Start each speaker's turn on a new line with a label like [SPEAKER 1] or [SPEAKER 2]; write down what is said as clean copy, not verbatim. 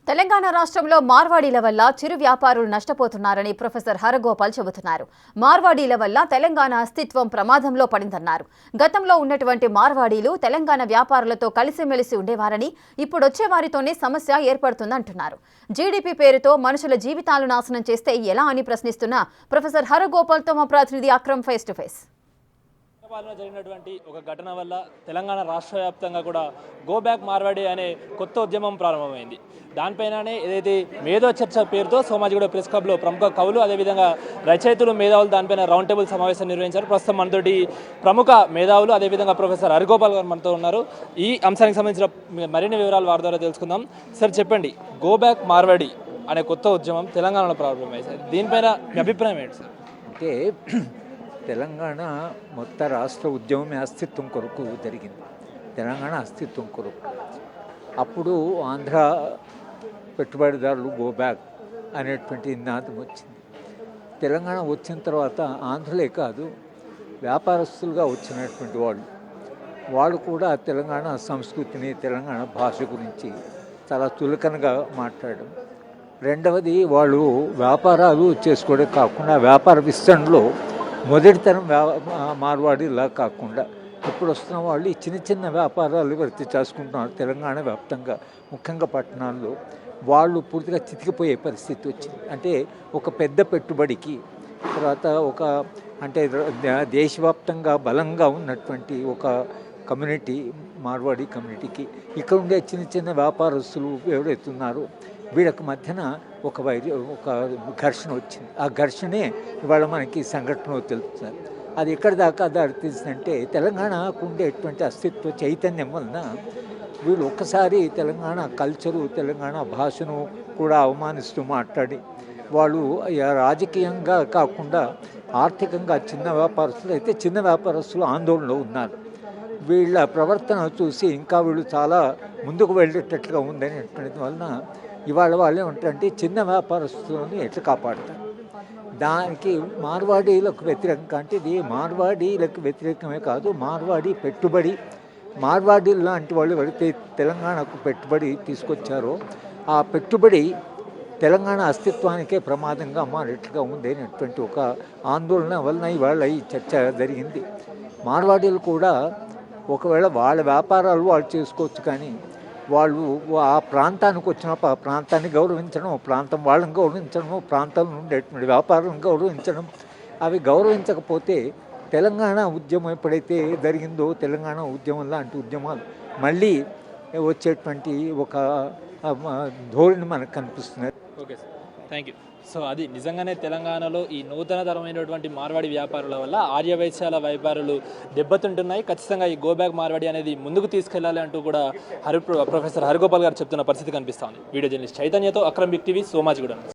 [SPEAKER 1] తెలంగాణ రాష్ట్రంలో మార్వాడీల వల్ల చిరు వ్యాపారులు నష్టపోతున్నారని ప్రొఫెసర్ హరగోపాల్ చెబుతున్నారు. మార్వాడీల వల్ల తెలంగాణ అస్తిత్వం ప్రమాదంలో పడిందన్నారు. గతంలో ఉన్నటువంటి మార్వాడీలు తెలంగాణ వ్యాపారులతో కలిసిమెలిసి ఉండేవారని, ఇప్పుడొచ్చే వారితోనే సమస్య ఏర్పడుతుందంటున్నారు. జీడీపీ పేరుతో మనుషుల జీవితాలు నాశనం చేస్తే ఎలా అని ప్రశ్నిస్తున్న ప్రొఫెసర్ హరగోపాల్తో మా ప్రతినిధి అక్రమ్ ఫేస్ టు ఫేస్.
[SPEAKER 2] జరిగినటువంటి ఒక ఘటన వల్ల తెలంగాణ రాష్ట్ర వ్యాప్తంగా కూడా గో బ్యాక్ మార్వాడి అనే కొత్త ఉద్యమం ప్రారంభమైంది. దానిపైననే ఏదైతే మేధో చర్చ పేరుతో సోమాజిగూడ ప్రెస్ క్లబ్లో ప్రముఖ కవులు, అదేవిధంగా రచయితలు, మేధావులు దానిపైన రౌండ్ టేబుల్ సమావేశం నిర్వహించారు. ప్రస్తుతం మనతోటి ప్రముఖ మేధావులు, అదేవిధంగా ప్రొఫెసర్ హరగోపాల్ గారు మనతో ఉన్నారు. ఈ అంశానికి సంబంధించిన మరిన్ని వివరాలు వారి ద్వారా తెలుసుకుందాం. సార్ చెప్పండి, గో బ్యాక్ మార్వాడి అనే కొత్త ఉద్యమం తెలంగాణలో ప్రారంభమైంది సార్, దీనిపైన మీ అభిప్రాయం ఏంటి సార్?
[SPEAKER 3] అంటే తెలంగాణ మొత్తం రాష్ట్ర ఉద్యమం అస్తిత్వం కొరకు జరిగింది. తెలంగాణ అస్తిత్వం కొరకు అప్పుడు ఆంధ్ర పెట్టుబడిదారులు గో బ్యాక్ అనేటువంటి నినాదం వచ్చింది. తెలంగాణ వచ్చిన తర్వాత ఆంధ్రలే కాదు, వ్యాపారస్తులుగా వచ్చినటువంటి వాళ్ళు కూడా తెలంగాణ సంస్కృతిని, తెలంగాణ భాష గురించి చాలా చులకనగా మాట్లాడడం. రెండవది, వాళ్ళు వ్యాపారాలు చేసుకోవడం కాకుండా వ్యాపార విస్తరణలో మొదటి తరం మార్వాడిలా కాకుండా ఇప్పుడు వస్తున్న వాళ్ళు ఈ చిన్న చిన్న వ్యాపారాలు వృత్తి చేసుకుంటున్నారు. తెలంగాణ వ్యాప్తంగా ముఖ్యంగా పట్టణాల్లో వాళ్ళు పూర్తిగా చితికిపోయే పరిస్థితి వచ్చింది. అంటే ఒక పెద్ద పెట్టుబడికి తర్వాత ఒక అంటే దేశవ్యాప్తంగా బలంగా ఉన్నటువంటి ఒక కమ్యూనిటీ, మార్వాడి కమ్యూనిటీకి ఇక్కడ ఉండే చిన్న చిన్న వ్యాపారస్తులు ఎవరైతున్నారో వీళ్ళకి మధ్యన ఒక ఘర్షణ వచ్చింది. ఆ ఘర్షణే ఇవాళ మనకి సంఘటనలో తెలుస్తుంది. అది ఎక్కడి దాకా దారితీసిందంటే తెలంగాణకు ఉండేటువంటి అస్తిత్వ చైతన్యం వలన వీళ్ళు ఒక్కసారి తెలంగాణ కల్చరు, తెలంగాణ భాషను కూడా అవమానిస్తూ మాట్లాడి వాళ్ళు రాజకీయంగా కాకుండా ఆర్థికంగా చిన్న వ్యాపారస్తులు అయితే చిన్న వ్యాపారస్తులు ఆందోళనలో ఉన్నారు. వీళ్ళ ప్రవర్తన చూసి ఇంకా వీళ్ళు చాలా ముందుకు వెళ్ళేటట్లుగా ఉందనేటువంటిది వలన ఇవాళ వాళ్ళు ఏమంటారంటే చిన్న వ్యాపారస్తులను ఎట్లా కాపాడతారు. దానికి మార్వాడీలకు వ్యతిరేకంగా, అంటే ఇది మార్వాడీలకు వ్యతిరేకమే కాదు, మార్వాడి పెట్టుబడి, మార్వాడీలు లాంటి వాళ్ళు ఎవరైతే తెలంగాణకు పెట్టుబడి తీసుకొచ్చారో ఆ పెట్టుబడి తెలంగాణ అస్తిత్వానికే ప్రమాదంగా మారేట్లుగా ఉంది అనేటువంటి ఒక ఆందోళన వలన ఇవాళ ఈ చర్చ జరిగింది. మార్వాడీలు కూడా ఒకవేళ వాళ్ళ వ్యాపారాలు వాళ్ళు చేసుకోవచ్చు, కానీ వాళ్ళు ఆ ప్రాంతానికి వచ్చినప్పుడు ఆ ప్రాంతాన్ని గౌరవించడం, ప్రాంతం వాళ్ళని గౌరవించడం, ప్రాంతంలో ఉండేటువంటి వ్యాపారాలను గౌరవించడం, అవి గౌరవించకపోతే తెలంగాణ ఉద్యమం ఎప్పుడైతే జరిగిందో తెలంగాణ ఉద్యమం లాంటి ఉద్యమాలు మళ్ళీ వచ్చేటువంటి ఒక ధోరణి మనకు కనిపిస్తున్నది.
[SPEAKER 2] Okay sir, thank you. So అది నిజంగానే తెలంగాణలో ఈ నూతన తరమైనటువంటి మార్వాడి వ్యాపారుల వల్ల ఆర్యవైశ్యాల వ్యాపారులు దెబ్బతింటున్నాయి. ఖచ్చితంగా ఈ గో బ్యాక్ మార్వాడి అనేది ముందుకు తీసుకెళ్లాలి అంటూ కూడా ప్రొఫెసర్ హరగోపాల్ గారు చెప్తున్న పరిస్థితి కనిపిస్తోంది. వీడియో జర్నలిస్ట్ చైతన్యతో అక్రమ్ బిగ్ టీవీ, సోమాజిగూడ.